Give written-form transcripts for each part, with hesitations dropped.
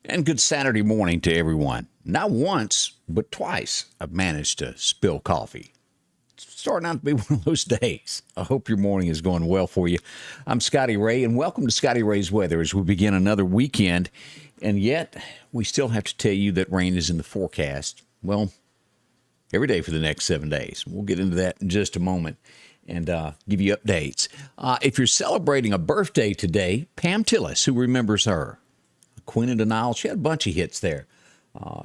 And good Saturday morning to everyone. Not once, but twice, I've managed to spill coffee. It's starting out to be one of those days. I hope your morning is going well for you. I'm Scotty Ray, and welcome to Scotty Ray's Weather as we begin another weekend. And yet, we still have to tell you that rain is in the forecast. Well, every day for the next 7 days. We'll get into that in just a moment and give you updates. If you're celebrating a birthday today, Pam Tillis, who remembers her? Queen of the Nile, she had a bunch of hits there.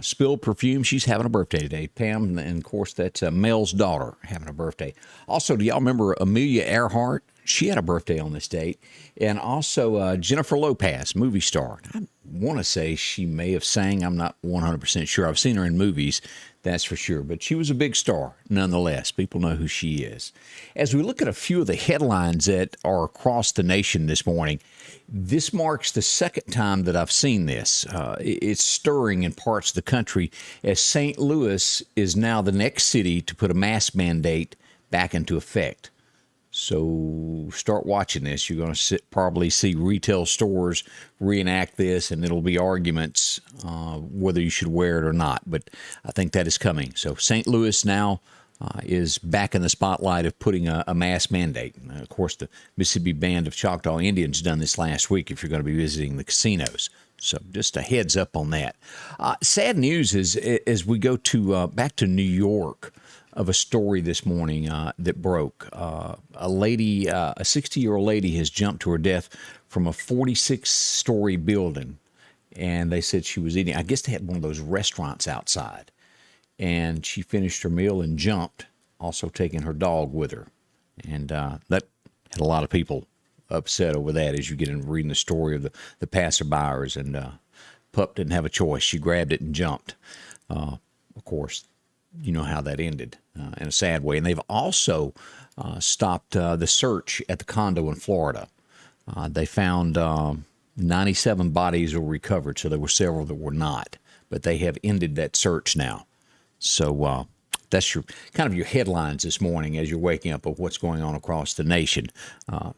Spilled Perfume, she's having a birthday today. Pam, and of course, that's Mel's daughter having a birthday. Also, do y'all remember Amelia Earhart? She had a birthday on this date. And also Jennifer Lopez, movie star. I want to say she may have sang. I'm not 100% sure. I've seen her in movies, that's for sure. But she was a big star nonetheless. People know who she is. As we look at a few of the headlines that are across the nation this morning, this marks the second time that I've seen this. It's stirring in parts of the country as St. Louis is now the next city to put a mask mandate back into effect. So start watching this. You're going to probably see retail stores reenact this, and it'll be arguments whether you should wear it or not. But I think that is coming. So St. Louis now is back in the spotlight of putting a mask mandate. Of course, the Mississippi Band of Choctaw Indians done this last week if you're going to be visiting the casinos. So just a heads up on that. Sad news is as we go to back to New York, of a story this morning that broke. A lady, a 60-year-old lady has jumped to her death from a 46-story building. And they said she was eating, I guess they had one of those restaurants outside. And she finished her meal and jumped, also taking her dog with her. And that had a lot of people upset over that as you get into reading the story of the passerbyers. And pup didn't have a choice. She grabbed it and jumped. Of course, you know how that ended in a sad way. And they've also stopped the search at the condo in Florida. They found 97 bodies were recovered, so there were several that were not. But they have ended that search now. So that's your kind of your headlines this morning as you're waking up of what's going on across the nation.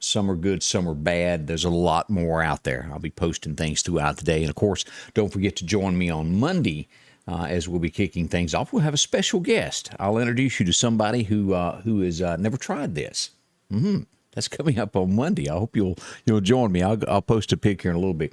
Some are good, some are bad. There's a lot more out there. I'll be posting things throughout the day. And, of course, don't forget to join me on Monday as we'll be kicking things off. We'll have a special guest. I'll introduce you to somebody who has never tried this. That's coming up on Monday. I hope you'll join me. I'll post a pic here in a little bit.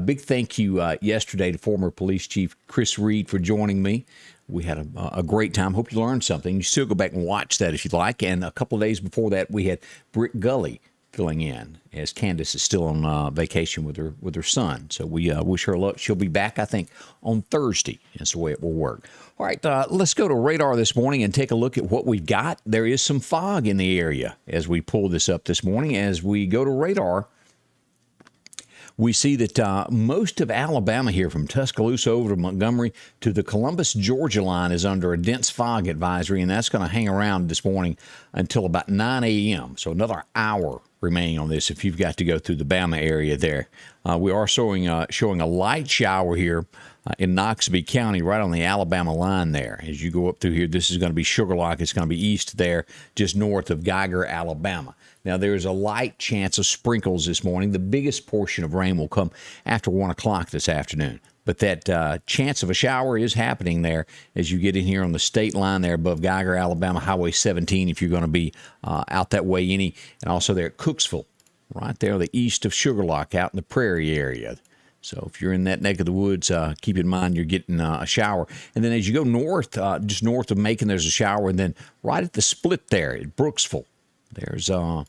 Big thank you yesterday to former police chief Chris Reed for joining me. We had a great time. Hope you learned something. You still go back and watch that if you'd like. And a couple of days before that, we had Britt Gully filling in as Candace is still on vacation with her son. So we wish her luck. She'll be back, I think, on Thursday. That's the way it will work. All right, let's go to radar this morning and take a look at what we've got. There is some fog in the area as we pull this up this morning. As we go to radar, we see that most of Alabama here from Tuscaloosa over to Montgomery to the Columbus, Georgia line is under a dense fog advisory, and that's going to hang around this morning until about 9 a.m., so another hour remaining on this if you've got to go through the Bama area there. We are showing a light shower here in Knoxville County right on the Alabama line there. As you go up through here, this is going to be Sugar Lock. It's going to be east there, just north of Geiger, Alabama. Now, there's a light chance of sprinkles this morning. The biggest portion of rain will come after 1 o'clock this afternoon. But that chance of a shower is happening there as you get in here on the state line there above Geiger, Alabama, Highway 17, if you're going to be out that way and also there at Cooksville, right there, the east of Sugar Lock, out in the prairie area. So if you're in that neck of the woods, keep in mind you're getting a shower. And then as you go north, just north of Macon, there's a shower. And then right at the split there at Brooksville, there's a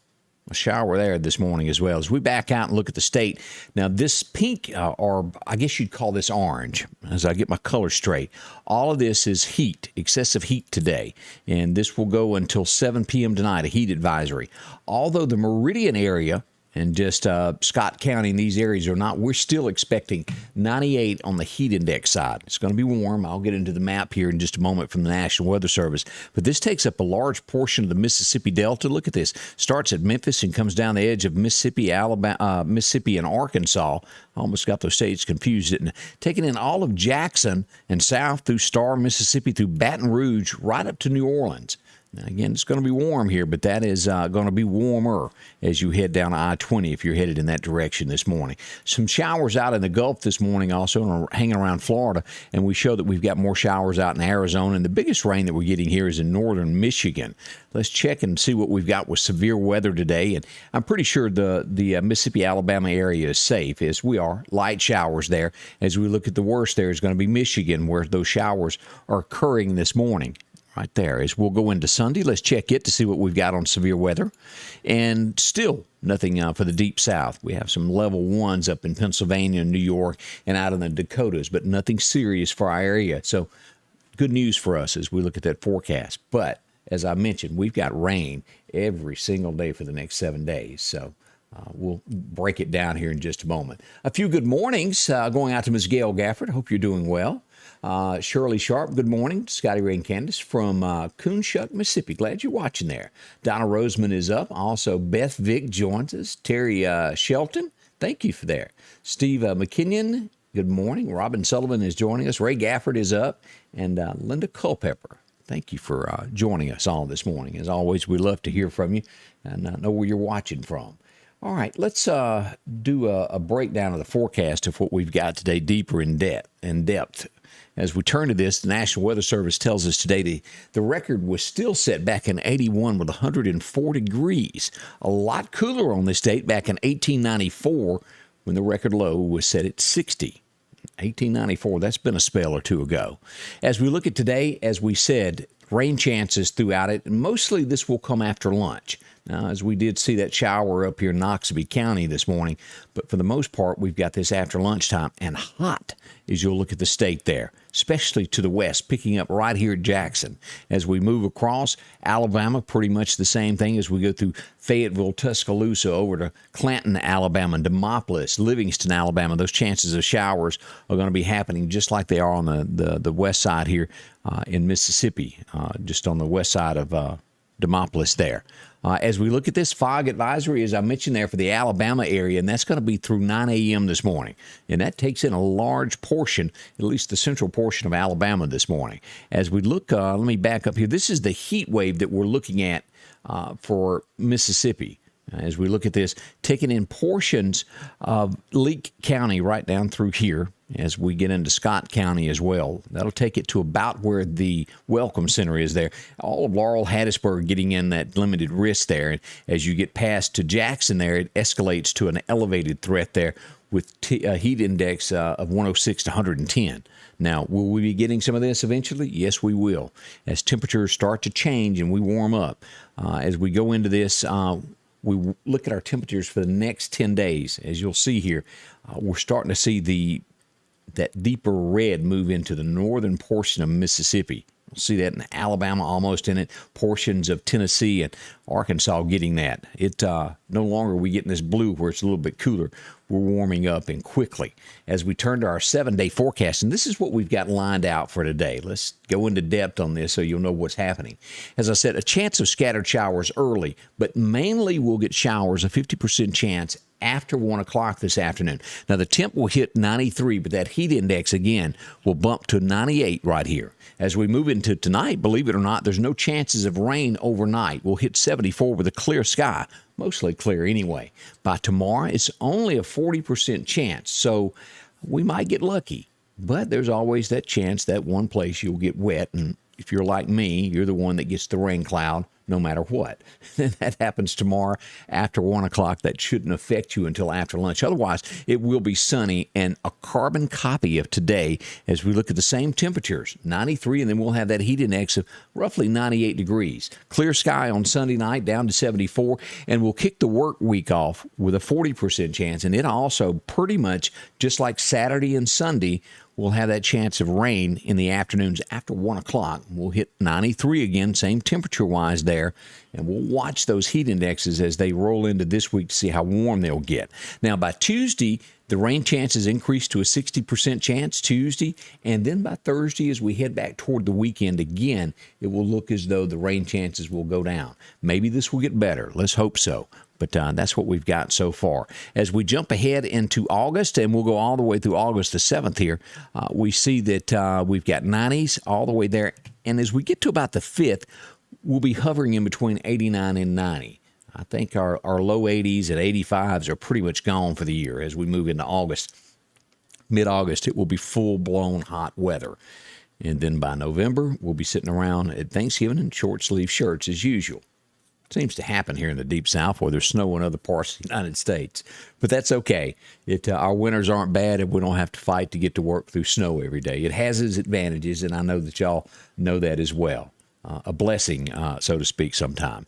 shower there this morning as well. As we back out and look at the state, now this pink, or I guess you'd call this orange, as I get my color straight, all of this is heat, excessive heat today. And this will go until 7 p.m. tonight, a heat advisory. Although the Meridian area and just Scott County and these areas are not, we're still expecting 98 on the heat index side. It's going to be warm. I'll get into the map here in just a moment from the National Weather Service. But this takes up a large portion of the Mississippi Delta. Look at this. Starts at Memphis and comes down the edge of Mississippi, Alabama, Mississippi and Arkansas. I almost got those states confused. And taking in all of Jackson and south through Star, Mississippi, through Baton Rouge, right up to New Orleans. Now, again, it's going to be warm here, but that is going to be warmer as you head down I-20 if you're headed in that direction this morning. Some showers out in the Gulf this morning also hanging around Florida, and we show that we've got more showers out in Arizona, and the biggest rain that we're getting here is in northern Michigan. Let's check and see what we've got with severe weather today, and I'm pretty sure the Mississippi, Alabama area is safe, as we are. Light showers there. As we look at the worst, there is going to be Michigan, where those showers are occurring this morning. Right there. As we'll go into Sunday, let's check it to see what we've got on severe weather. And still nothing for the deep south. We have some level ones up in Pennsylvania and New York and out in the Dakotas, but nothing serious for our area. So good news for us as we look at that forecast. But as I mentioned, we've got rain every single day for the next 7 days. So we'll break it down here in just a moment. A few good mornings going out to Ms. Gail Gafford. Hope you're doing well. Shirley Sharp, good morning. Scotty Ray Candace from Coonshuck, Mississippi. Glad you're watching there. Donna Roseman is up. Also, Beth Vick joins us. Terry Shelton, thank you for there. Steve McKinnon, good morning. Robin Sullivan is joining us. Ray Gafford is up. And Linda Culpepper, thank you for joining us all this morning. As always, we love to hear from you and know where you're watching from. All right, let's do a breakdown of the forecast of what we've got today deeper in depth. As we turn to this, the National Weather Service tells us today the record was still set back in 81 with 104 degrees. A lot cooler on this date back in 1894 when the record low was set at 60. 1894, that's been a spell or two ago. As we look at today, as we said, rain chances throughout it, and mostly this will come after lunch. Now, as we did see that shower up here in Noxubee County this morning, but for the most part, we've got this after lunchtime, and hot as you'll look at the state there, especially to the west, picking up right here at Jackson. As we move across Alabama, pretty much the same thing as we go through Fayetteville, Tuscaloosa, over to Clanton, Alabama, and Demopolis, Livingston, Alabama. Those chances of showers are going to be happening just like they are on the west side here in Mississippi, just on the west side of Demopolis there. As we look at this fog advisory, as I mentioned there, for the Alabama area, and that's going to be through 9 a.m. this morning. And that takes in a large portion, at least the central portion of Alabama this morning. As we look, let me back up here. This is the heat wave that we're looking at for Mississippi. As we look at this, taking in portions of Leake County right down through here, as we get into Scott County as well. That'll take it to about where the Welcome Center is there. All of Laurel, Hattiesburg getting in that limited risk there. And as you get past to Jackson there, it escalates to an elevated threat there with a heat index of 106 to 110. Now, will we be getting some of this eventually? Yes, we will. As temperatures start to change and we warm up, as we go into this, we look at our temperatures for the next 10 days. As you'll see here, we're starting to see that deeper red move into the northern portion of Mississippi. We'll see that in Alabama, almost in it, portions of Tennessee and Arkansas getting that. It no longer are we getting this blue where it's a little bit cooler. We're warming up and quickly. As we turn to our 7-day forecast, and this is what we've got lined out for today. Let's go into depth on this so you'll know what's happening. As I said, a chance of scattered showers early, but mainly we'll get showers, a 50% chance after 1 o'clock this afternoon. Now, the temp will hit 93, but that heat index, again, will bump to 98 right here. As we move into tonight, believe it or not, there's no chances of rain overnight. We'll hit 74 with a clear sky, mostly clear anyway. By tomorrow, it's only a 40% chance, so we might get lucky. But there's always that chance that one place you'll get wet, and if you're like me, you're the one that gets the rain cloud no matter what. That happens tomorrow after 1 o'clock. That shouldn't affect you until after lunch. Otherwise, it will be sunny and a carbon copy of today as we look at the same temperatures, 93, and then we'll have that heat index of roughly 98 degrees. Clear sky on Sunday night down to 74, and we'll kick the work week off with a 40% chance, and it also pretty much, just like Saturday and Sunday, we'll have that chance of rain in the afternoons after 1 o'clock. We'll hit 93 again, same temperature-wise there, and we'll watch those heat indexes as they roll into this week to see how warm they'll get. Now, by Tuesday, the rain chances increase to a 60% chance Tuesday, and then by Thursday, as we head back toward the weekend again, it will look as though the rain chances will go down. Maybe this will get better. Let's hope so. But that's what we've got so far. As we jump ahead into August, and we'll go all the way through August the 7th here, we see that we've got 90s all the way there. And as we get to about the 5th, we'll be hovering in between 89 and 90. I think our low 80s and 85s are pretty much gone for the year as we move into August. Mid-August, it will be full-blown hot weather. And then by November, we'll be sitting around at Thanksgiving in short-sleeve shirts as usual. Seems to happen here in the Deep South where there's snow in other parts of the United States. But that's okay. Our winters aren't bad and we don't have to fight to get to work through snow every day. It has its advantages, and I know that y'all know that as well. A blessing, so to speak, sometime.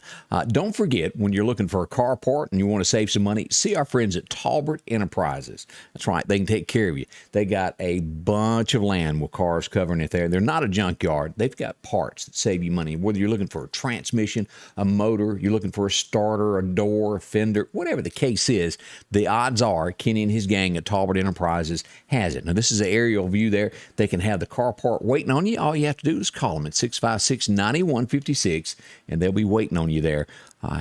Don't forget, when you're looking for a car part and you want to save some money, see our friends at Talbert Enterprises. That's right. They can take care of you. They got a bunch of land with cars covering it there. They're not a junkyard. They've got parts that save you money. Whether you're looking for a transmission, a motor, you're looking for a starter, a door, a fender, whatever the case is, the odds are Kenny and his gang at Talbot Enterprises has it. Now, this is an aerial view there. They can have the car part waiting on you. All you have to do is call them at 656-9156, and they'll be waiting on you there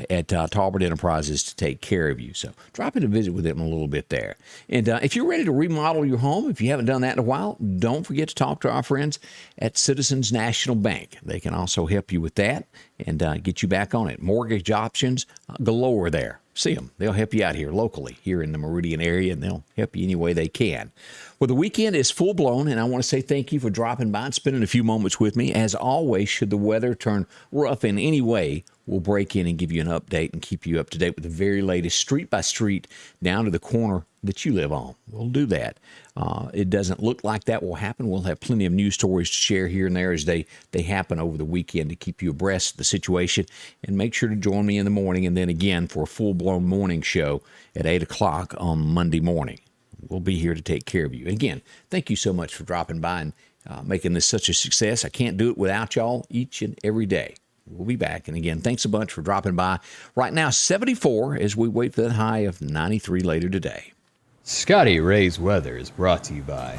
at Talbot Enterprises to take care of you. So drop in and visit with them a little bit there. And if you're ready to remodel your home, if you haven't done that in a while, don't forget to talk to our friends at Citizens National Bank. They can also help you with that and get you back on it. Mortgage options galore there. See them. They'll help you out here locally, here in the Meridian area, and they'll help you any way they can. Well, the weekend is full blown, and I want to say thank you for dropping by and spending a few moments with me. As always, should the weather turn rough in any way, we'll break in and give you an update and keep you up to date with the very latest street by street down to the corner that you live on. We'll do that. It doesn't look like that will happen. We'll have plenty of news stories to share here and there as they happen over the weekend to keep you abreast of the situation. And make sure to join me in the morning and then again for a full-blown morning show at 8 o'clock on Monday morning. We'll be here to take care of you. And again, thank you so much for dropping by and making this such a success. I can't do it without y'all each and every day. We'll be back. And again, thanks a bunch for dropping by. Right now, 74 as we wait for that high of 93 later today. Scotty Ray's weather is brought to you by